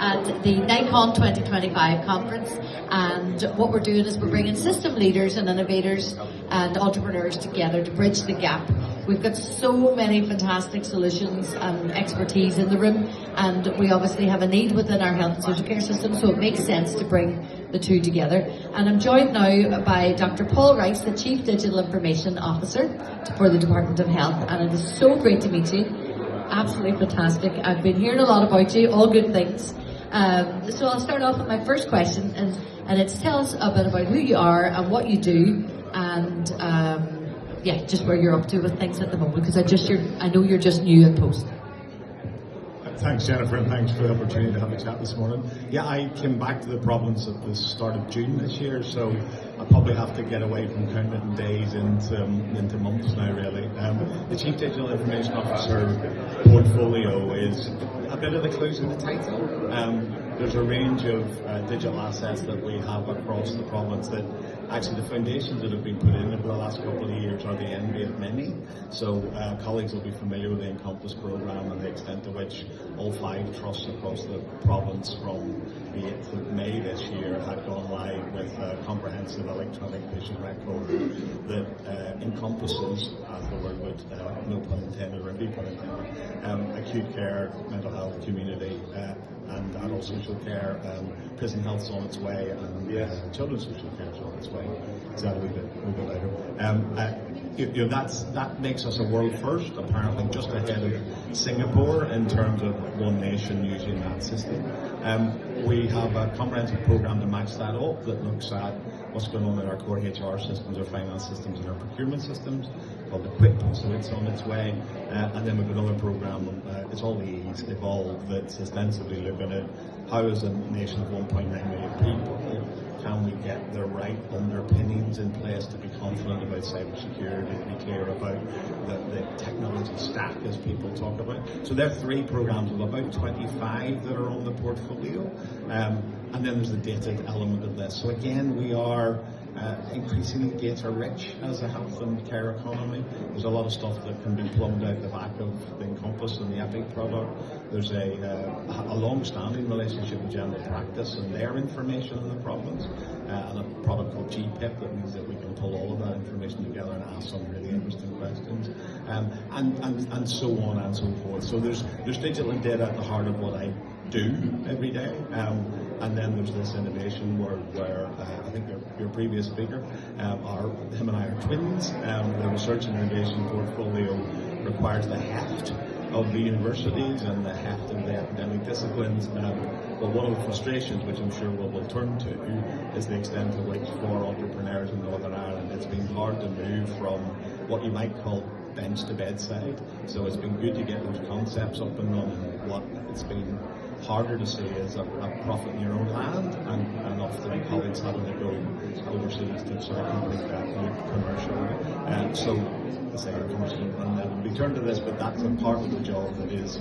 at the NICON 2025 conference, and what we're doing is we're bringing system leaders and innovators and entrepreneurs together to bridge the gap. We've got so many fantastic solutions and expertise in the room, and we obviously have a need within our health and social care system, so it makes sense to bring the two together. And I'm joined now by Dr. Paul Rice, the Chief Digital Information Officer for the Department of Health, and it is so great to meet you. Absolutely fantastic. I've been hearing a lot about you, all good things. So I'll start off with my first question, and it's tell us a bit about who you are and what you do, and yeah, just where you're up to with things at the moment, because I know you're just new in post. Thanks, Jennifer, and thanks for the opportunity to have a chat this morning. Yeah, I came back to the province at the start of June this year, so I probably have to get away from counting days into months now, really. The Chief Digital Information Officer portfolio is a bit of the clues in the title. There's a range of digital assets that we have across the province that actually the foundations that have been put in over the last couple of years are the envy of many. So colleagues will be familiar with the Encompass programme and the extent to which all 5 trusts across the province from the 8th of May this year had gone live with a comprehensive electronic patient record that encompasses, as the word would, no pun intended or every pun intended, acute care, mental health, community, and adult social care, prison health's on its way, and children's social care is on its way. Is that a wee bit later? That makes us a world first, apparently just ahead of Singapore in terms of one nation using that system. We have a comprehensive programme to match that up that looks at what's going on in our core HR systems, our finance systems, and our procurement systems, called Equip, so it's on its way. And then we've got another programme, it's all the E's, Evolve, that's ostensibly looking at how, as a nation of 1.9 million people, can we get the right underpinnings in place to be confident about cybersecurity, to be clear about the technology stack, as people talk about. So there are 3 programs of about 25 that are on the portfolio, and then there's the data element of this. So again, we are increasingly data rich as a health and care economy. There's a lot of stuff that can be plumbed out the back of the Encompass and the Epic product. There's a long-standing relationship with general practice and their information in the province, and a product called GPIP that means that we can pull all of that information together and ask some really interesting questions, and so on and so forth. So there's digital and data at the heart of what I do every day, and then there's this innovation where I think your previous speaker, him and I are twins. The research and innovation portfolio requires the heft of the universities and the heft of the academic disciplines, but one of the frustrations, which I'm sure we'll turn to, is the extent to which for entrepreneurs in Northern Ireland it's been hard to move from what you might call bench to bedside. So it's been good to get those concepts up and running. What it's been harder to see is a profit in your own land, and often colleagues having to go overseas to sort of complete that commercial. So I say commercial, and then we turn to this, but that's a part of the job that is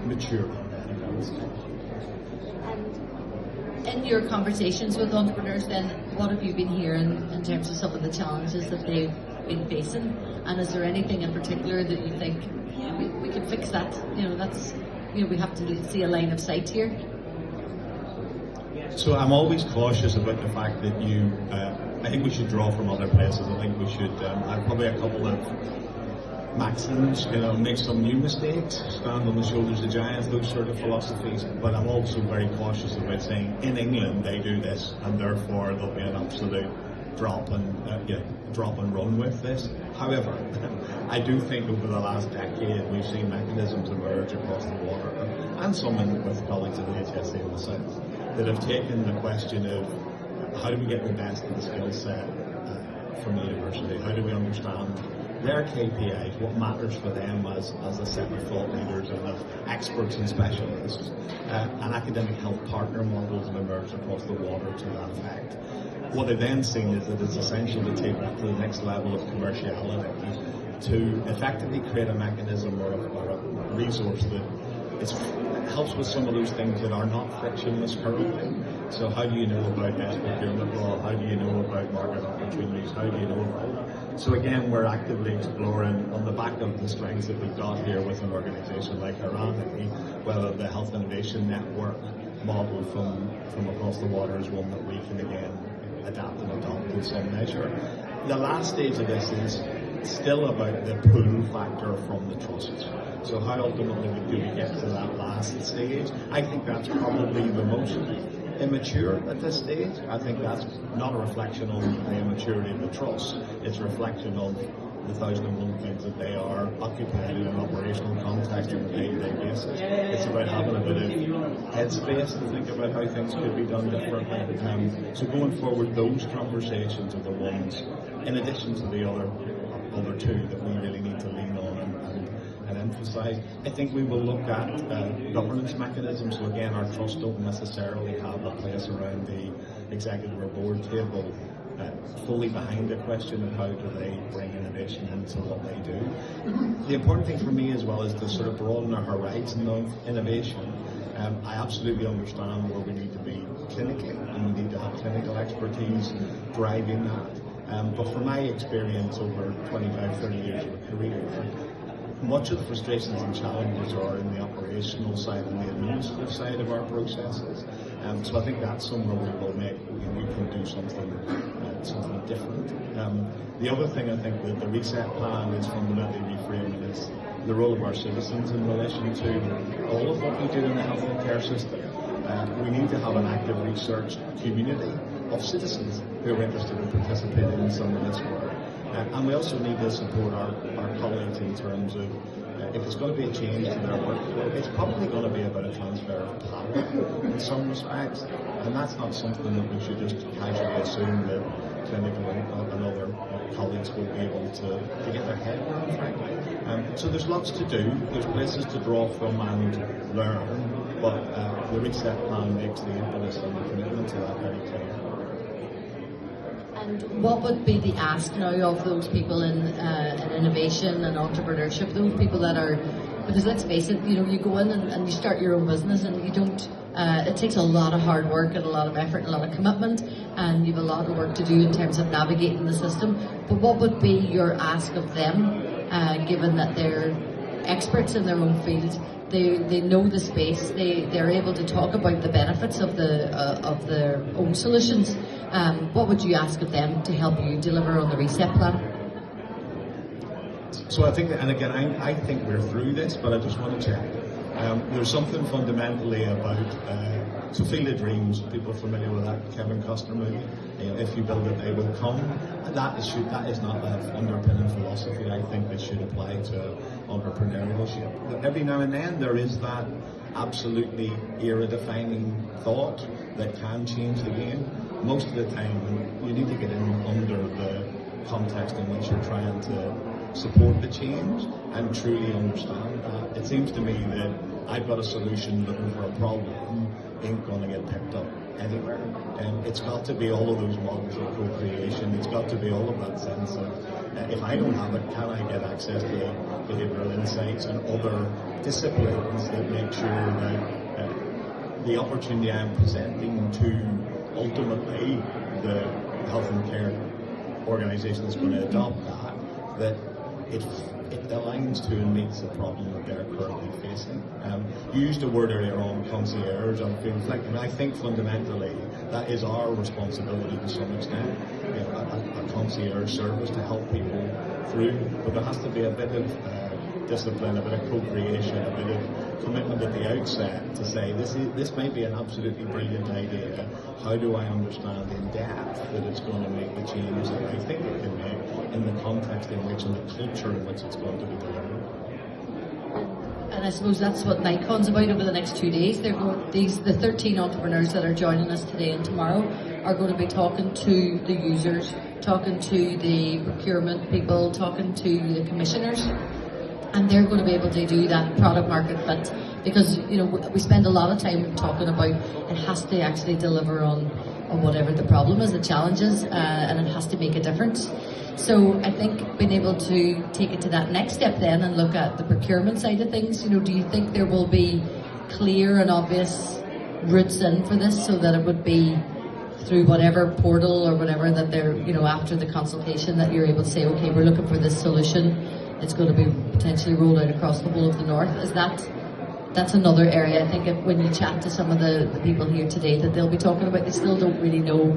mature. In your conversations with entrepreneurs, then, what have you been hearing in terms of some of the challenges that they've been facing, and is there anything in particular that you think, yeah, we can fix that? We have to see a line of sight here. So I'm always cautious about the fact that I think we should draw from other places. I think we should, I have probably a couple of maxims, make some new mistakes, stand on the shoulders of giants, those sort of philosophies. But I'm also very cautious about saying, in England they do this, and therefore there'll be an absolute drop and run with this. However, I do think over the last decade we've seen mechanisms emerge across the water, and some with colleagues at the HSE in the south, that have taken the question of how do we get the best of the skill set from the university, how do we understand their KPIs, what matters for them as a set of thought leaders and of experts and specialists. And academic health partner models have emerged across the water to that effect. What they've then seen is that it's essential to take that to the next level of commerciality, to effectively create a mechanism or a resource that helps with some of those things that are not frictionless currently. So how do you know about best procurement law? How do you know about market opportunities? How do you know about... So again, we're actively exploring on the back of the strengths that we've got here with an organisation like Iran, whether the Health Innovation Network model from across the water is one that we can again adapt and adopt in some measure. The last stage of this is still about the pull factor from the trusts. So how ultimately do we get to that last stage? I think that's probably the most immature at this stage. I think that's not a reflection on the immaturity of the trust. It's a reflection of the 1,001 things that they are occupied in an operational context on a day-to-day basis. It's about having a bit of headspace to think about how things could be done differently. So going forward, those conversations are the ones, in addition to the other two, that we really need to lean on and emphasise. I think we will look at governance mechanisms. So again, our trusts don't necessarily have a place around the executive or board table fully behind the question of how do they bring innovation into what they do. The important thing for me as well is to sort of broaden our horizon of innovation. I absolutely understand where we need to be clinically, and we need to have clinical expertise driving that. But from my experience over 25, 30 years of a career, much of the frustrations and challenges are in the operational side and the administrative side of our processes. So I think that's somewhere we can do something different. The other thing I think that the reset plan is fundamentally reframing is the role of our citizens in relation to all of what we do in the health and care system. We need to have an active research community of citizens who are interested in participating in some of this work. And we also need to support our colleagues in terms of if it's going to be a change to their workflow, it's probably going to be about a transfer of power in some respects, and that's not something that we should just casually assume that clinical and other colleagues will be able to get their head around, frankly. So there's lots to do, there's places to draw from and learn, but the reset plan makes the impetus and the commitment to that very clear. And what would be the ask now of those people in innovation and entrepreneurship, those people that are, because let's face it, you go in and you start your own business and you don't, it takes a lot of hard work and a lot of effort and a lot of commitment, and you have a lot of work to do in terms of navigating the system. But what would be your ask of them, given that they're experts in their own field? They know the space. They're able to talk about the benefits of their own solutions. What would you ask of them to help you deliver on the reset plan? So I think, and again, I think we're through this, but I just want to check. There's something fundamentally about so Field of Dreams. People are familiar with that Kevin Costner movie. If you build it, they will come. That is not the underpinning philosophy. I think that should apply to entrepreneurship. Every now and then there is that absolutely era-defining thought that can change the game. Most of the time, you need to get in under the context in which you're trying to support the change and truly understand that. It seems to me that I've got a solution looking for a problem ain't going to get picked up anywhere. And it's got to be all of those models of co-creation. It's got to be all of that sense of if I don't have it, can I get access to behavioural insights and other disciplines that make sure that the opportunity I'm presenting to ultimately the health and care organisation that's going to adopt that it aligns to and meets the problem that they're currently facing. You used a word earlier on, concierge. I think fundamentally that is our responsibility to some extent, a concierge service to help people through, but there has to be a bit of discipline, a bit of co-creation, a bit of commitment at the outset to say this might be an absolutely brilliant idea. How do I understand in depth that it's going to make the change that I think it can make in the context in which and the culture in which it's going to be delivered? And I suppose that's what NICON's about over the next 2 days. The 13 entrepreneurs that are joining us today and tomorrow are going to be talking to the users, talking to the procurement people, talking to the commissioners, and they're going to be able to do that product market fit, because we spend a lot of time talking about it has to actually deliver on whatever the problem is, the challenge is, and it has to make a difference. So I think being able to take it to that next step then and look at the procurement side of things, do you think there will be clear and obvious routes in for this, so that it would be through whatever portal or whatever that they're, after the consultation, that you're able to say, okay, we're looking for this solution, it's going to be potentially rolled out across the whole of the north? Is that that's another area I think when you chat to some of the people here today that they'll be talking about, they still don't really know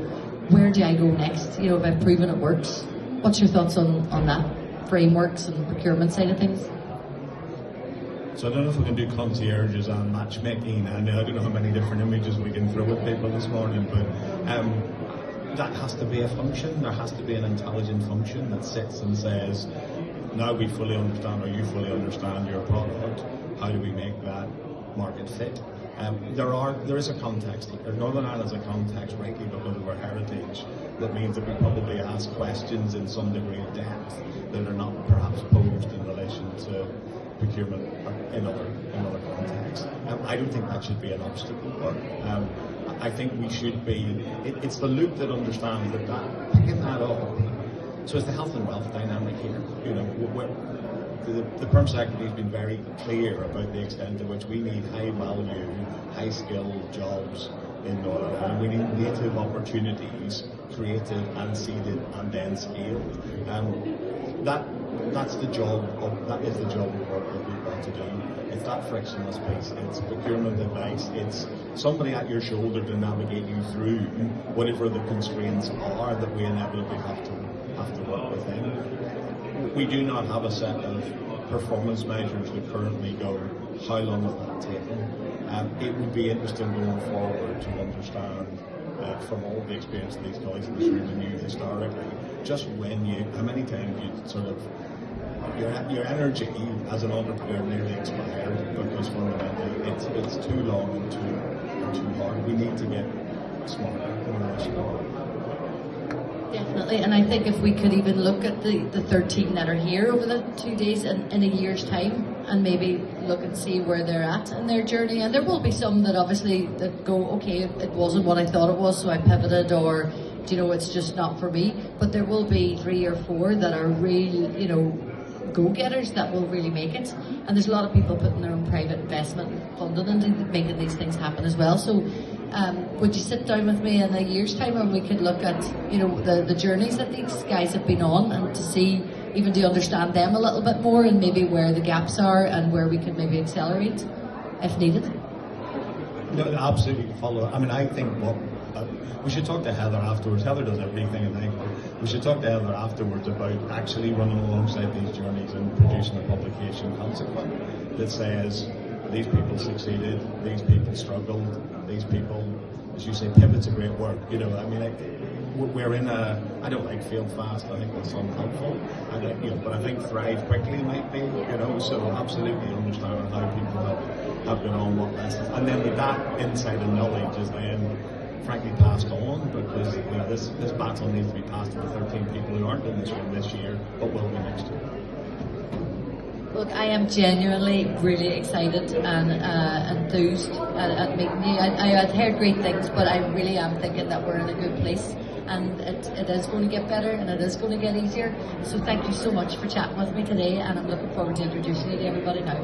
where do I go next. You know, if I've proven it works. What's your thoughts on that frameworks and procurement side of things? So I don't know if we can do concierges and matchmaking, and I don't know how many different images we can throw at people this morning, but that has to be a function. There has to be an intelligent function that sits and says, now we fully understand, or you fully understand your product, how do we make that market fit? There is a context here. Northern Ireland is a context, rightly because of our heritage, that means that we probably ask questions in some degree of depth that are not perhaps posed in relation to procurement in other contexts. I don't think that should be an obstacle, but I think we should be, it's the loop that understands that picking that up. So it's the health and wealth dynamic here. You know, the Perm Secretary has been very clear about the extent to which we need high value, high skilled jobs in Northern Ireland. We need to have opportunities created and seeded and then scaled. That is the job of work that we've got to do. It's that frictionless piece. It's procurement advice. It's somebody at your shoulder to navigate you through whatever the constraints are that we inevitably have to work within. We do not have a set of performance measures that currently go, how long is that taking? It would be interesting going forward to understand from all the experience of these guys in this room and you historically, just how many times you sort of, your energy as an entrepreneur nearly expired because fundamentally it's too long and too hard. We need to get smarter and more smart. Definitely, and I think if we could even look at the 13 that are here over the 2 days in a year's time and maybe look and see where they're at in their journey, and there will be some that obviously that go, okay, it wasn't what I thought it was, so I pivoted, or you know, it's just not for me, but there will be 3 or 4 that are real, you know, go-getters that will really make it, and there's a lot of people putting their own private investment funding into making these things happen as well. So would you sit down with me in a year's time and we could look at, you know, the journeys that these guys have been on, and to see, even to understand them a little bit more, and maybe where the gaps are and where we could maybe accelerate if needed? No, absolutely follow. I mean, I think we should talk to Heather afterwards. Heather does everything, I think. We should talk to Heather afterwards about actually running alongside these journeys and producing a publication consequent that says these people succeeded, these people struggled, these people, as you say, pivot's a great word. You know, I mean, we're in I don't like fail fast. I think that's unhelpful. But I think thrive quickly might be. You know, so absolutely understanding how people have been on what lessons, and then with that insight and knowledge is then frankly passed on, because you know, this baton needs to be passed to the 13 people who aren't in this room this year, but will be next year. Look, I am genuinely really excited and enthused at meeting you. I had heard great things, but I really am thinking that we're in a good place, and it is going to get better and it is going to get easier. So thank you so much for chatting with me today, and I'm looking forward to introducing you to everybody now.